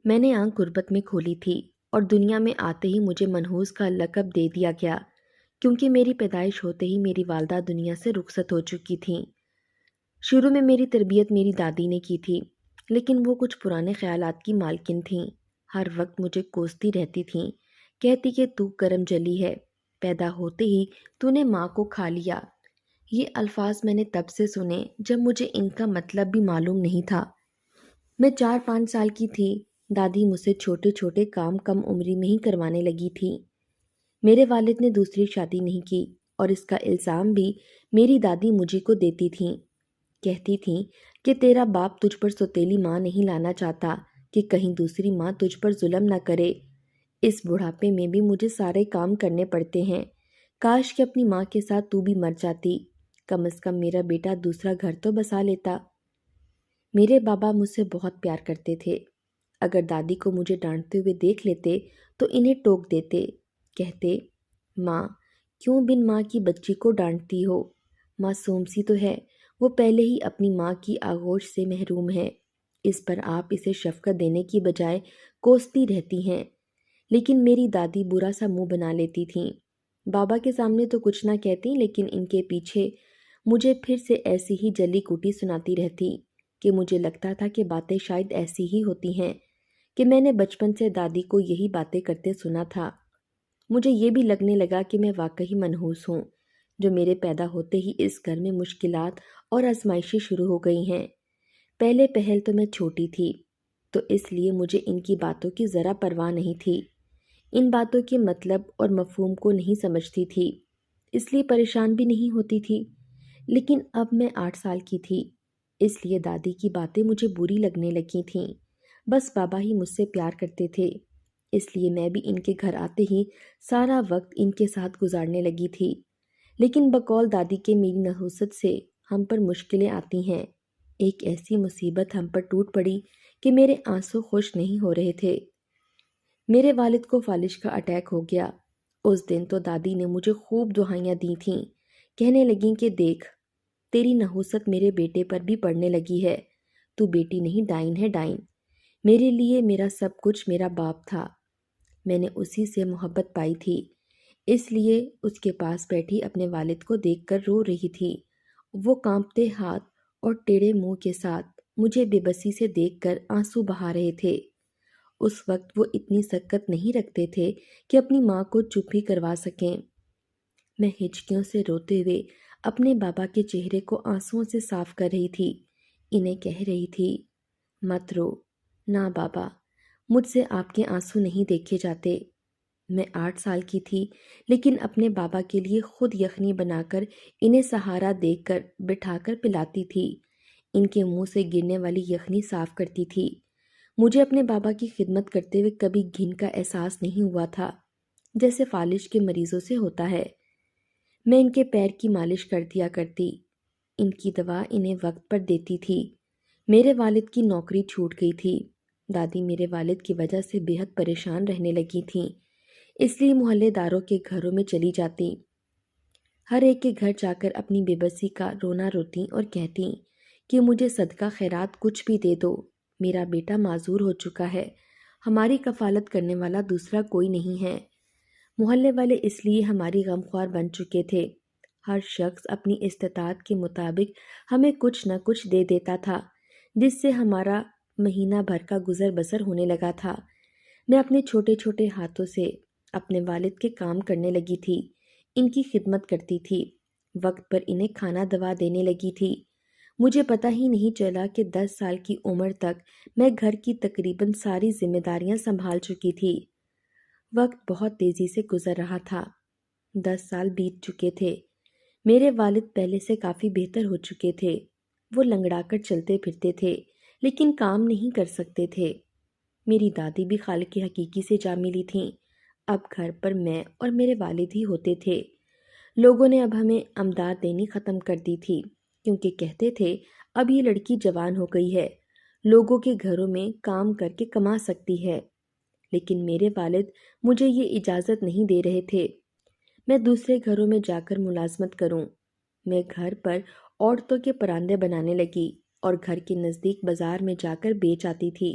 میں نے آنکھ غربت میں کھولی تھی اور دنیا میں آتے ہی مجھے منحوس کا لقب دے دیا گیا، کیونکہ میری پیدائش ہوتے ہی میری والدہ دنیا سے رخصت ہو چکی تھیں۔ شروع میں میری تربیت میری دادی نے کی تھی، لیکن وہ کچھ پرانے خیالات کی مالکن تھیں۔ ہر وقت مجھے کوستی رہتی تھیں، کہتی کہ تو کرم جلی ہے، پیدا ہوتے ہی تو نے ماں کو کھا لیا۔ یہ الفاظ میں نے تب سے سنے جب مجھے ان کا مطلب بھی معلوم نہیں تھا۔ میں 4-5 سال کی تھی، دادی مجھ سے چھوٹے چھوٹے کام کم عمری میں ہی کروانے لگی تھی۔ میرے والد نے دوسری شادی نہیں کی، اور اس کا الزام بھی میری دادی مجھے کو دیتی تھیں۔ کہتی تھیں کہ تیرا باپ تجھ پر سوتیلی ماں نہیں لانا چاہتا کہ کہیں دوسری ماں تجھ پر ظلم نہ کرے۔ اس بڑھاپے میں بھی مجھے سارے کام کرنے پڑتے ہیں، کاش کہ اپنی ماں کے ساتھ تو بھی مر جاتی، کم از کم میرا بیٹا دوسرا گھر تو بسا لیتا۔ میرے بابا مجھ سے بہت پیار کرتے تھے۔ اگر دادی کو مجھے ڈانٹتے ہوئے دیکھ لیتے تو انہیں ٹوک دیتے، کہتے، ماں کیوں بن ماں کی بچی کو ڈانٹتی ہو؟ معصوم سی تو ہے، وہ پہلے ہی اپنی ماں کی آغوش سے محروم ہے، اس پر آپ اسے شفقت دینے کی بجائے کوستی رہتی ہیں۔ لیکن میری دادی برا سا منہ بنا لیتی تھیں۔ بابا کے سامنے تو کچھ نہ کہتی، لیکن ان کے پیچھے مجھے پھر سے ایسی ہی جلی کوٹی سناتی رہتی کہ مجھے لگتا تھا کہ باتیں شاید ایسی ہی ہوتی ہیں، کہ میں نے بچپن سے دادی کو یہی باتیں کرتے سنا تھا۔ مجھے یہ بھی لگنے لگا کہ میں واقعی منحوس ہوں، جو میرے پیدا ہوتے ہی اس گھر میں مشکلات اور آزمائشیں شروع ہو گئی ہیں۔ پہلے پہل تو میں چھوٹی تھی، تو اس لیے مجھے ان کی باتوں کی ذرا پرواہ نہیں تھی۔ ان باتوں کے مطلب اور مفہوم کو نہیں سمجھتی تھی، اس لیے پریشان بھی نہیں ہوتی تھی۔ لیکن اب میں 8 سال کی تھی، اس لیے دادی کی باتیں مجھے بری لگنے لگی تھیں۔ بس بابا ہی مجھ سے پیار کرتے تھے، اس لیے میں بھی ان کے گھر آتے ہی سارا وقت ان کے ساتھ گزارنے لگی تھی۔ لیکن بقول دادی کے میری نحوست سے ہم پر مشکلیں آتی ہیں۔ ایک ایسی مصیبت ہم پر ٹوٹ پڑی کہ میرے آنسو خوش نہیں ہو رہے تھے۔ میرے والد کو فالج کا اٹیک ہو گیا۔ اس دن تو دادی نے مجھے خوب دعائیاں دی تھیں، کہنے لگیں کہ دیکھ، تیری نحوست میرے بیٹے پر بھی پڑنے لگی ہے، تو بیٹی نہیں ڈائن ہے ڈائن۔ میرے لیے میرا سب کچھ میرا باپ تھا، میں نے اسی سے محبت پائی تھی، اس لیے اس کے پاس بیٹھی اپنے والد کو دیکھ کر رو رہی تھی۔ وہ کانپتے ہاتھ اور ٹیڑھے منہ کے ساتھ مجھے بے بسی سے دیکھ کر آنسو بہا رہے تھے۔ اس وقت وہ اتنی سکت نہیں رکھتے تھے کہ اپنی ماں کو چپ ہی کروا سکیں۔ میں ہچکیوں سے روتے ہوئے اپنے بابا کے چہرے کو آنسوؤں سے صاف کر رہی تھی، انہیں کہہ رہی تھی، مت رو، نہ بابا، مجھ سے آپ کے آنسو نہیں دیکھے جاتے۔ میں 8 سال کی تھی، لیکن اپنے بابا کے لیے خود یخنی بنا کر انہیں سہارا دے کر بٹھا کر پلاتی تھی، ان کے منہ سے گرنے والی یخنی صاف کرتی تھی۔ مجھے اپنے بابا کی خدمت کرتے ہوئے کبھی گھن کا احساس نہیں ہوا تھا، جیسے فالج کے مریضوں سے ہوتا ہے۔ میں ان کے پیر کی مالش کر دیا کرتی، ان کی دوا انہیں وقت پر دیتی تھی۔ میرے والد کی نوکری چھوٹ گئی تھی، دادی میرے والد کی وجہ سے بے حد پریشان رہنے لگی تھیں، اس لیے محلے داروں کے گھروں میں چلی جاتی۔ ہر ایک کے گھر جا کر اپنی بے بسی کا رونا روتی اور کہتی کہ مجھے صدقہ خیرات کچھ بھی دے دو، میرا بیٹا معذور ہو چکا ہے، ہماری کفالت کرنے والا دوسرا کوئی نہیں ہے۔ محلے والے اس لیے ہماری غمخوار بن چکے تھے، ہر شخص اپنی استطاعت کے مطابق ہمیں کچھ نہ کچھ دے دیتا تھا، جس سے ہمارا مہینہ بھر کا گزر بسر ہونے لگا تھا۔ میں اپنے چھوٹے چھوٹے ہاتھوں سے اپنے والد کے کام کرنے لگی تھی، ان کی خدمت کرتی تھی، وقت پر انہیں کھانا دوا دینے لگی تھی۔ مجھے پتہ ہی نہیں چلا کہ 10 سال کی عمر تک میں گھر کی تقریباً ساری ذمہ داریاں سنبھال چکی تھی۔ وقت بہت تیزی سے گزر رہا تھا، 10 سال بیت چکے تھے۔ میرے والد پہلے سے کافی بہتر ہو چکے تھے، وہ لنگڑا کر چلتے پھرتے تھے، لیکن کام نہیں کر سکتے تھے۔ میری دادی بھی خالق حقیقی سے جا ملی تھیں۔ اب گھر پر میں اور میرے والد ہی ہوتے تھے۔ لوگوں نے اب ہمیں امداد دینی ختم کر دی تھی، کیونکہ کہتے تھے اب یہ لڑکی جوان ہو گئی ہے، لوگوں کے گھروں میں کام کر کے کما سکتی ہے۔ لیکن میرے والد مجھے یہ اجازت نہیں دے رہے تھے، میں دوسرے گھروں میں جا کر ملازمت کروں۔ میں گھر پر عورتوں کے پراندے بنانے لگی اور گھر کے نزدیک بازار میں جا کر بیچ آتی تھی۔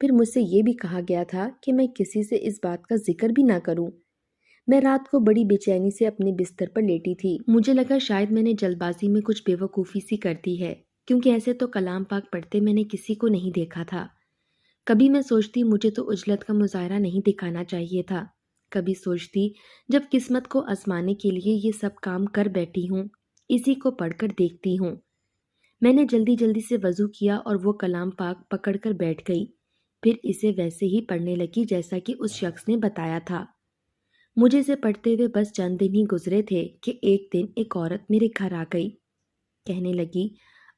پھر مجھ سے یہ بھی کہا گیا تھا کہ میں کسی سے اس بات کا ذکر بھی نہ کروں۔ میں رات کو بڑی بے چینی سے اپنے بستر پر لیٹی تھی۔ مجھے لگا شاید میں نے جلد بازی میں کچھ بے وقوفی سی کر دی ہے، کیونکہ ایسے تو کلام پاک پڑھتے میں نے کسی کو نہیں دیکھا تھا۔ کبھی میں سوچتی مجھے تو عجلت کا مظاہرہ نہیں دکھانا چاہیے تھا، کبھی سوچتی جب قسمت کو آزمانے کے لیے یہ سب کام کر بیٹھی ہوں، اسی کو پڑھ کر دیکھتی ہوں۔ میں نے جلدی جلدی سے وضو کیا اور وہ کلام پاک پکڑ کر بیٹھ گئی، پھر اسے ویسے ہی پڑھنے لگی جیسا کہ اس شخص نے بتایا تھا۔ مجھے اسے پڑھتے ہوئے بس چند دن ہی گزرے تھے کہ ایک دن ایک عورت میرے گھر آ گئی۔ کہنے لگی،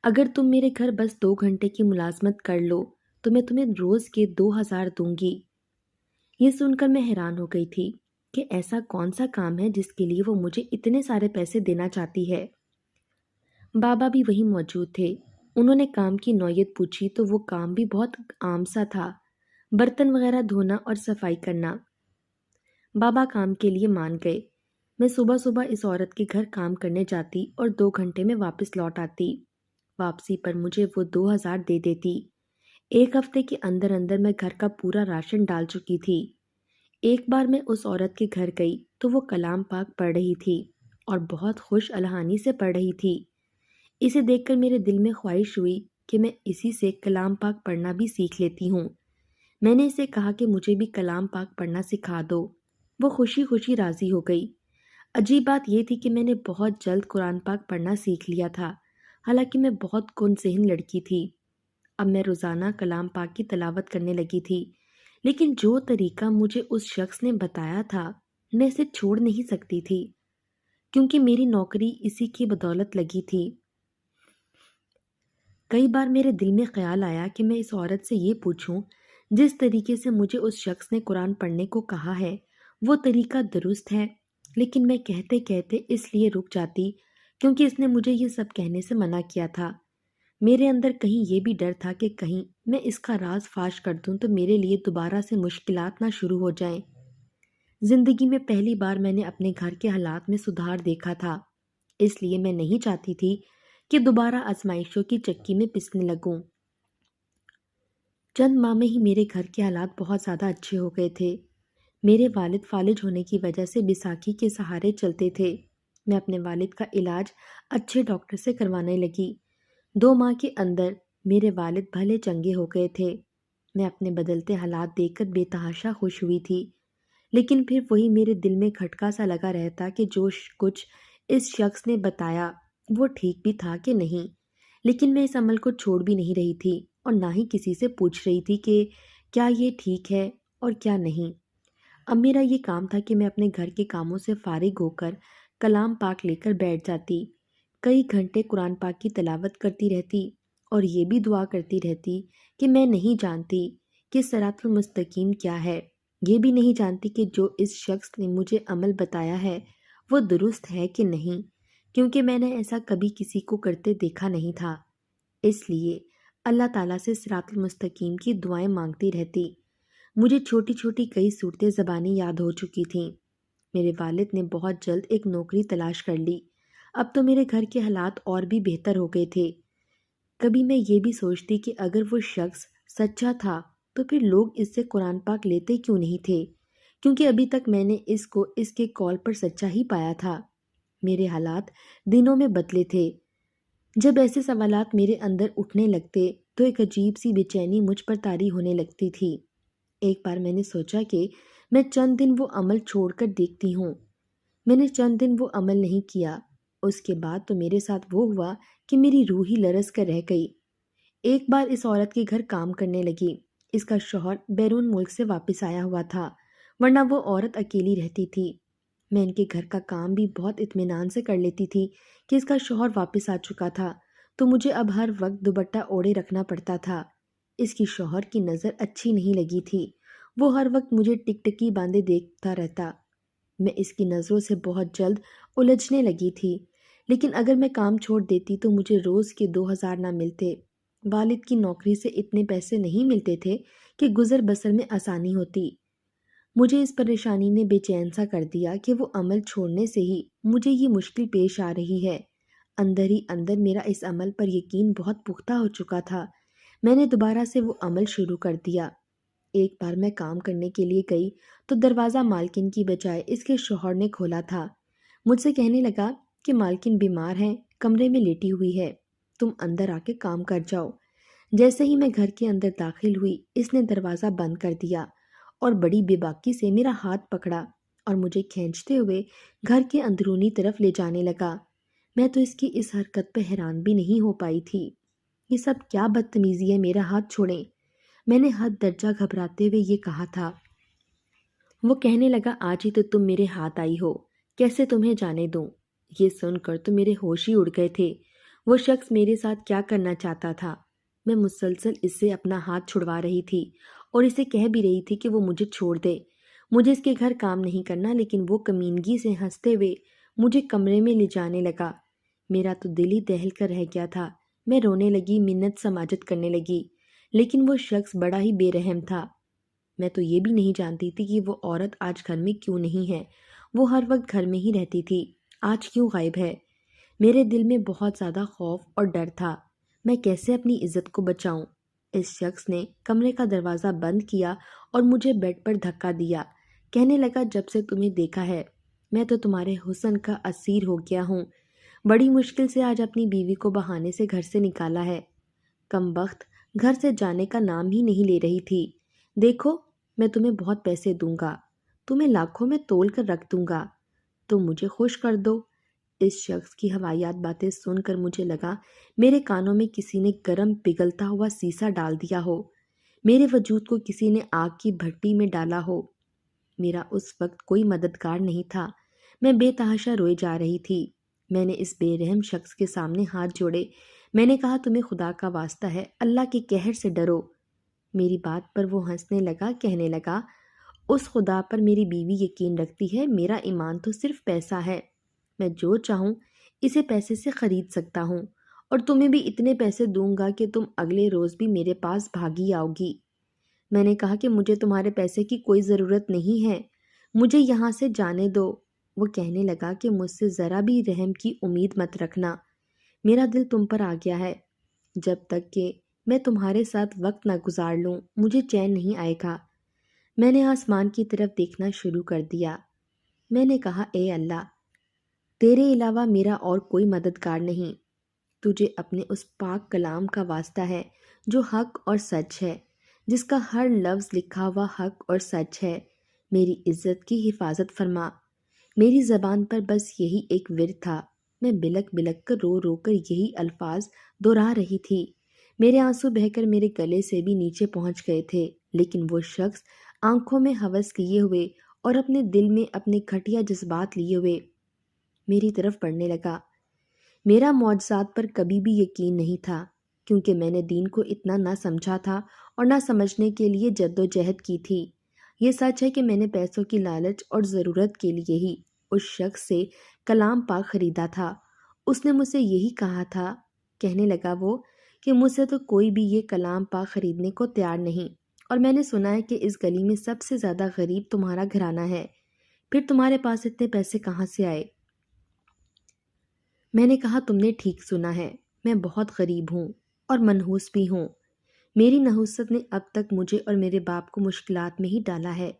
اگر تم میرے گھر بس 2 گھنٹے کی ملازمت کر لو تو میں تمہیں روز کے 2000 دوں گی۔ یہ سن کر میں حیران ہو گئی تھی کہ ایسا کون سا کام ہے جس کے لیے وہ مجھے اتنے سارے پیسے دینا چاہتی ہے۔ بابا بھی وہیں موجود تھے۔ انہوں نے کام کی نوعیت پوچھی تو وہ کام بھی بہت عام سا تھا، برتن وغیرہ دھونا اور صفائی کرنا۔ بابا کام کے لیے مان گئے۔ میں صبح صبح اس عورت کے گھر کام کرنے جاتی اور 2 گھنٹے میں واپس لوٹ آتی۔ واپسی پر مجھے وہ 2000 دے دیتی۔ ایک ہفتے کے اندر اندر میں گھر کا پورا راشن ڈال چکی تھی۔ ایک بار میں اس عورت کے گھر گئی تو وہ کلام پاک پڑھ رہی تھی اور بہت خوش الحانی سے پڑھ رہی تھی۔ اسے دیکھ کر میرے دل میں خواہش ہوئی کہ میں اسی سے کلام پاک پڑھنا بھی سیکھ لیتی ہوں۔ میں نے اسے کہا کہ مجھے بھی کلام پاک پڑھنا سکھا دو۔ وہ خوشی خوشی راضی ہو گئی۔ عجیب بات یہ تھی کہ میں نے بہت جلد قرآن پاک پڑھنا سیکھ لیا تھا، حالانکہ میں بہت کن ذہن لڑکی تھی۔ اب میں روزانہ کلام پاک کی تلاوت کرنے لگی تھی، لیکن جو طریقہ مجھے اس شخص نے بتایا تھا میں اسے چھوڑ نہیں سکتی تھی، کیونکہ میری نوکری اسی کی بدولت لگی تھی۔ کئی بار میرے دل میں خیال آیا کہ میں اس عورت سے یہ پوچھوں، جس طریقے سے مجھے اس شخص نے قرآن پڑھنے کو کہا ہے وہ طریقہ درست ہے، لیکن میں کہتے کہتے اس لیے رک جاتی کیونکہ اس نے مجھے یہ سب کہنے سے منع کیا تھا۔ میرے اندر کہیں یہ بھی ڈر تھا کہ کہیں میں اس کا راز فاش کر دوں تو میرے لیے دوبارہ سے مشکلات نہ شروع ہو جائیں۔ زندگی میں پہلی بار میں نے اپنے گھر کے حالات میں سدھار دیکھا تھا، اس لیے میں نہیں چاہتی تھی کہ دوبارہ آزمائشوں کی چکی میں پسنے لگوں۔ چند ماہ میں ہی میرے گھر کے حالات بہت زیادہ اچھے ہو گئے تھے۔ میرے والد فالج ہونے کی وجہ سے بیساکھی کے سہارے چلتے تھے۔ میں اپنے والد کا علاج اچھے ڈاکٹر سے کروانے لگی۔ 2 ماہ کے اندر میرے والد بھلے چنگے ہو گئے تھے۔ میں اپنے بدلتے حالات دیکھ کر بے تحاشا خوش ہوئی تھی، لیکن پھر وہی میرے دل میں کھٹکا سا لگا رہتا کہ جو کچھ اس شخص نے بتایا وہ ٹھیک بھی تھا کہ نہیں۔ لیکن میں اس عمل کو چھوڑ بھی نہیں رہی تھی اور نہ ہی کسی سے پوچھ رہی تھی کہ کیا یہ ٹھیک ہے اور کیا نہیں۔ اب میرا یہ کام تھا کہ میں اپنے گھر کے کاموں سے فارغ ہو کر کلام پاک لے کر بیٹھ جاتی، کئی گھنٹے قرآن پاک کی تلاوت کرتی رہتی اور یہ بھی دعا کرتی رہتی کہ میں نہیں جانتی کہ صراط المستقیم کیا ہے، یہ بھی نہیں جانتی کہ جو اس شخص نے مجھے عمل بتایا ہے وہ درست ہے کہ نہیں، کیونکہ میں نے ایسا کبھی کسی کو کرتے دیکھا نہیں تھا۔ اس لیے اللہ تعالیٰ سے صراط المستقیم کی دعائیں مانگتی رہتی۔ مجھے چھوٹی چھوٹی کئی صورتیں زبانی یاد ہو چکی تھیں۔ میرے والد نے بہت جلد ایک نوکری تلاش کر لی۔ اب تو میرے گھر کے حالات اور بھی بہتر ہو گئے تھے۔ کبھی میں یہ بھی سوچتی کہ اگر وہ شخص سچا تھا تو پھر لوگ اس سے قرآن پاک لیتے کیوں نہیں تھے، کیونکہ ابھی تک میں نے اس کو اس کے کال پر سچا ہی پایا تھا۔ میرے حالات دنوں میں بدلے تھے۔ جب ایسے سوالات میرے اندر اٹھنے لگتے تو ایک عجیب سی بے چینی مجھ پر طاری ہونے لگتی تھی۔ ایک بار میں نے سوچا کہ میں چند دن وہ عمل چھوڑ کر دیکھتی ہوں۔ میں نے چند دن وہ عمل نہیں کیا۔ اس کے بعد تو میرے ساتھ وہ ہوا کہ میری روح ہی لرز کر رہ گئی۔ ایک بار اس عورت کے گھر کام کرنے لگی۔ اس کا شوہر بیرون ملک سے واپس آیا ہوا تھا، ورنہ وہ عورت اکیلی رہتی تھی۔ میں ان کے گھر کا کام بھی بہت اطمینان سے کر لیتی تھی کہ اس کا شوہر واپس آ چکا تھا تو مجھے اب ہر وقت دوپٹہ اوڑھے رکھنا پڑتا تھا۔ اس کی شوہر کی نظر اچھی نہیں لگی تھی، وہ ہر وقت مجھے ٹکٹکی باندھے دیکھتا رہتا۔ میں اس کی نظروں سے بہت جلد الجھنے لگی تھی، لیکن اگر میں کام چھوڑ دیتی تو مجھے روز کے 2000 نہ ملتے۔ والد کی نوکری سے اتنے پیسے نہیں ملتے تھے کہ گزر بسر میں آسانی ہوتی۔ مجھے اس پریشانی نے بے چین سا کر دیا کہ وہ عمل چھوڑنے سے ہی مجھے یہ مشکل پیش آ رہی ہے۔ اندر ہی اندر میرا اس عمل پر یقین بہت پختہ ہو چکا تھا۔ میں نے دوبارہ سے وہ عمل شروع کر دیا۔ ایک بار میں کام کرنے کے لیے گئی تو دروازہ مالکن کی بجائے اس کے شوہر نے کھولا تھا۔ مجھ سے کہنے لگا کہ مالکن بیمار ہے، کمرے میں لیٹی ہوئی ہے، تم اندر آ کے کام کر جاؤ۔ جیسے ہی میں گھر کے اندر داخل ہوئی اس نے دروازہ بند کر دیا اور بڑی بے باکی سے میرا ہاتھ پکڑا اور مجھے کھینچتے ہوئے گھر کے اندرونی طرف لے جانے لگا۔ میں تو اس کی اس حرکت پہ حیران بھی نہیں ہو پائی تھی۔ یہ سب کیا بدتمیزی ہے، میرا ہاتھ چھوڑیں، میں نے حد درجہ گھبراتے ہوئے یہ کہا تھا۔ وہ کہنے لگا آج ہی تو تم میرے ہاتھ آئی ہو، کیسے تمہیں جانے دوں؟ یہ سن کر تو میرے ہوش ہی اڑ گئے تھے۔ وہ شخص میرے ساتھ کیا کرنا چاہتا تھا؟ میں مسلسل اس سے اپنا ہاتھ چھڑوا رہی تھی اور اسے کہہ بھی رہی تھی کہ وہ مجھے چھوڑ دے، مجھے اس کے گھر کام نہیں کرنا، لیکن وہ کمینگی سے ہنستے ہوئے مجھے کمرے میں لے جانے لگا۔ میرا تو دل ہی دہل کر رہ گیا تھا۔ میں رونے لگی، منت سماجت کرنے لگی، لیکن وہ شخص بڑا ہی بے رحم تھا۔ میں تو یہ بھی نہیں جانتی تھی کہ وہ عورت آج گھر میں کیوں نہیں ہے۔ وہ ہر وقت گھر میں ہی رہتی تھی، آج کیوں غائب ہے؟ میرے دل میں بہت زیادہ خوف اور ڈر تھا۔ میں کیسے اپنی عزت کو بچاؤں؟ اس شخص نے کمرے کا دروازہ بند کیا اور مجھے بیڈ پر دھکا دیا۔ کہنے لگا جب سے تمہیں دیکھا ہے میں تو تمہارے حسن کا اسیر ہو گیا ہوں۔ بڑی مشکل سے آج اپنی بیوی کو بہانے سے گھر سے نکالا ہے۔ کم بخت گھر سے جانے کا نام ہی نہیں لے رہی تھی۔ دیکھو میں تمہیں بہت پیسے دوں گا، تمہیں لاکھوں میں تول کر رکھ دوں گا، تم مجھے خوش کر دو۔ اس شخص کی ہوایات باتیں سن کر مجھے لگا میرے کانوں میں کسی نے گرم پگھلتا ہوا سیسا ڈال دیا ہو، میرے وجود کو کسی نے آگ کی بھٹی میں ڈالا ہو۔ میرا اس وقت کوئی مددگار نہیں تھا، میں بے تحاشا روئے جا رہی تھی۔ میں نے اس بے رحم شخص کے سامنے ہاتھ جوڑے، میں نے کہا تمہیں خدا کا واسطہ ہے، اللہ کے قہر سے ڈرو۔ میری بات پر وہ ہنسنے لگا، کہنے لگا اس خدا پر میری بیوی یقین رکھتی ہے، میرا ایمان تو صرف پیسہ ہے، میں جو چاہوں اسے پیسے سے خرید سکتا ہوں، اور تمہیں بھی اتنے پیسے دوں گا کہ تم اگلے روز بھی میرے پاس بھاگی آؤ گی۔ میں نے کہا کہ مجھے تمہارے پیسے کی کوئی ضرورت نہیں ہے، مجھے یہاں سے جانے دو۔ وہ کہنے لگا کہ مجھ سے ذرا بھی رحم کی امید مت رکھنا، میرا دل تم پر آ گیا ہے، جب تک کہ میں تمہارے ساتھ وقت نہ گزار لوں مجھے چین نہیں آئے گا۔ میں نے آسمان کی طرف دیکھنا شروع کر دیا۔ میں نے کہا اے اللہ، تیرے علاوہ میرا اور کوئی مددگار نہیں، تجھے اپنے اس پاک کلام کا واسطہ ہے جو حق اور سچ ہے، جس کا ہر لفظ لکھا ہوا حق اور سچ ہے، میری عزت کی حفاظت فرما۔ میری زبان پر بس یہی ایک ورد تھا، میں بلک بلک کر رو رو کر یہی الفاظ دہرا رہی تھی۔ میرے آنسو بہہ کر میرے گلے سے بھی نیچے پہنچ گئے تھے، لیکن وہ شخص آنکھوں میں ہوس لیے ہوئے اور اپنے دل میں اپنے گھٹیا جذبات لیے ہوئے میری طرف بڑھنے لگا۔ میرا معجزات پر کبھی بھی یقین نہیں تھا، کیونکہ میں نے دین کو اتنا نہ سمجھا تھا اور نہ سمجھنے کے لیے جد و جہد کی تھی۔ یہ سچ ہے کہ میں نے پیسوں کی لالچ اور ضرورت کے لیے ہی اس شخص سے کلام پاک خریدا تھا۔ اس نے مجھ سے یہی کہا تھا، کہنے لگا وہ، کہ مجھ سے تو کوئی بھی یہ کلام پاک خریدنے کو تیار نہیں، اور میں نے سنا ہے کہ اس گلی میں سب سے زیادہ غریب تمہارا گھرانہ ہے، پھر تمہارے پاس اتنے پیسے کہاں سے آئے؟ میں نے کہا تم نے ٹھیک سنا ہے، میں بہت غریب ہوں اور منحوس بھی ہوں۔ میری نحوست نے اب تک مجھے اور میرے باپ کو مشکلات میں ہی ڈالا ہے،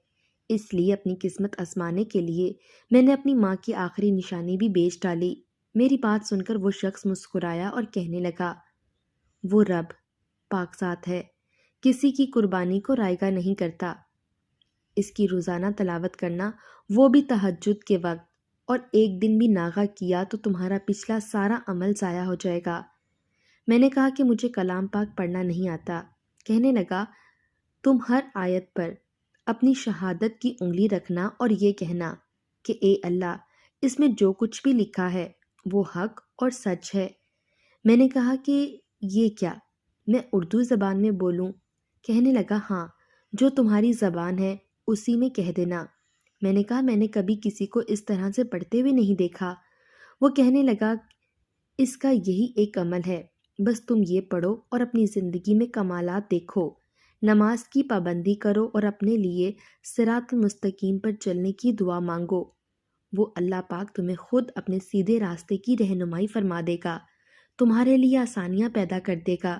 اس لیے اپنی قسمت آزمانے کے لیے میں نے اپنی ماں کی آخری نشانی بھی بیچ ڈالی۔ میری بات سن کر وہ شخص مسکرایا اور کہنے لگا، وہ رب پاک ذات ہے، کسی کی قربانی کو رائگاں نہیں کرتا۔ اس کی روزانہ تلاوت کرنا، وہ بھی تہجد کے وقت، اور ایک دن بھی ناغہ کیا تو تمہارا پچھلا سارا عمل ضائع ہو جائے گا۔ میں نے کہا کہ مجھے کلام پاک پڑھنا نہیں آتا۔ کہنے لگا، تم ہر آیت پر اپنی شہادت کی انگلی رکھنا اور یہ کہنا کہ اے اللہ، اس میں جو کچھ بھی لکھا ہے وہ حق اور سچ ہے۔ میں نے کہا کہ یہ کیا، میں اردو زبان میں بولوں؟ کہنے لگا ہاں، جو تمہاری زبان ہے اسی میں کہہ دینا۔ میں نے کہا میں نے کبھی کسی کو اس طرح سے پڑھتے ہوئے نہیں دیکھا۔ وہ کہنے لگا اس کا یہی ایک عمل ہے، بس تم یہ پڑھو اور اپنی زندگی میں کمالات دیکھو، نماز کی پابندی کرو اور اپنے لیے صراط المستقیم پر چلنے کی دعا مانگو، وہ اللہ پاک تمہیں خود اپنے سیدھے راستے کی رہنمائی فرما دے گا، تمہارے لیے آسانیاں پیدا کر دے گا۔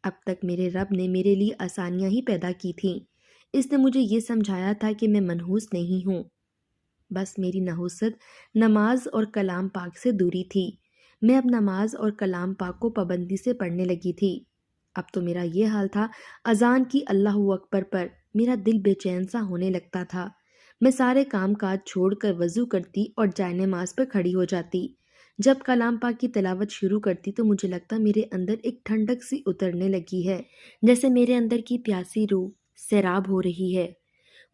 اب تک میرے رب نے میرے لیے آسانیاں ہی پیدا کی تھیں، اس نے مجھے یہ سمجھایا تھا کہ میں منحوس نہیں ہوں، بس میری نحوست نماز اور کلام پاک سے دوری تھی۔ میں اب نماز اور کلام پاک کو پابندی سے پڑھنے لگی تھی۔ اب تو میرا یہ حال تھا، اذان کی اللہ اکبر پر میرا دل بے چین سا ہونے لگتا تھا۔ میں سارے کام کاج چھوڑ کر وضو کرتی اور جائے نماز پر کھڑی ہو جاتی۔ جب کلام پاک کی تلاوت شروع کرتی تو مجھے لگتا میرے اندر ایک ٹھنڈک سی اترنے لگی ہے، جیسے میرے اندر کی پیاسی روح سیراب ہو رہی ہے۔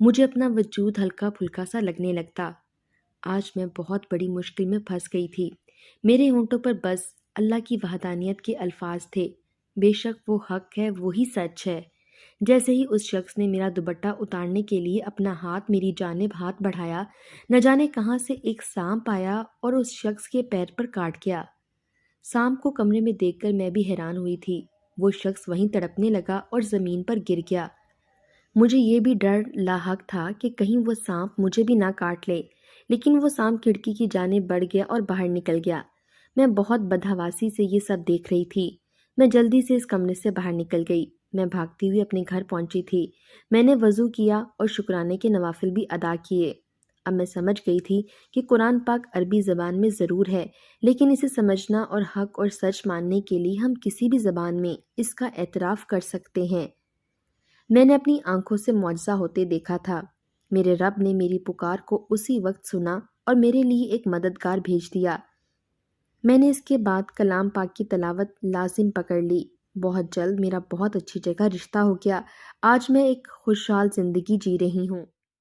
مجھے اپنا وجود ہلکا پھلکا سا لگنے لگتا۔ آج میں بہت بڑی مشکل میں پھنس گئی تھی۔ میرے ہونٹوں پر بس اللہ کی وحدانیت کے الفاظ تھے، بے شک وہ حق ہے، وہی سچ ہے۔ جیسے ہی اس شخص نے میرا دوپٹہ اتارنے کے لیے اپنا ہاتھ میری جانب ہاتھ بڑھایا، نہ جانے کہاں سے ایک سانپ آیا اور اس شخص کے پیر پر کاٹ گیا۔ سانپ کو کمرے میں دیکھ کر میں بھی حیران ہوئی تھی۔ وہ شخص وہیں تڑپنے لگا اور زمین پر گر گیا۔ مجھے یہ بھی ڈر لاحق تھا کہ کہیں وہ سانپ مجھے بھی نہ کاٹ لے، لیکن وہ سانپ کھڑکی کی جانب بڑھ گیا اور باہر نکل گیا۔ میں بہت بدحواسی سے یہ سب دیکھ رہی تھی۔ میں جلدی سے اس کمرے سے باہر نکل گئی۔ میں بھاگتی ہوئی اپنے گھر پہنچی تھی۔ میں نے وضو کیا اور شکرانے کے نوافل بھی ادا کیے۔ اب میں سمجھ گئی تھی کہ قرآن پاک عربی زبان میں ضرور ہے، لیکن اسے سمجھنا اور حق اور سچ ماننے کے لیے ہم کسی بھی زبان میں اس کا اعتراف کر سکتے ہیں۔ میں نے اپنی آنکھوں سے معجزہ ہوتے دیکھا تھا۔ میرے رب نے میری پکار کو اسی وقت سنا اور میرے لیے ایک مددگار بھیج دیا۔ میں نے اس کے بعد کلام پاک کی تلاوت لازم پکڑ لی۔ بہت جلد میرا بہت اچھی جگہ رشتہ ہو گیا۔ آج میں ایک خوشحال زندگی جی رہی ہوں۔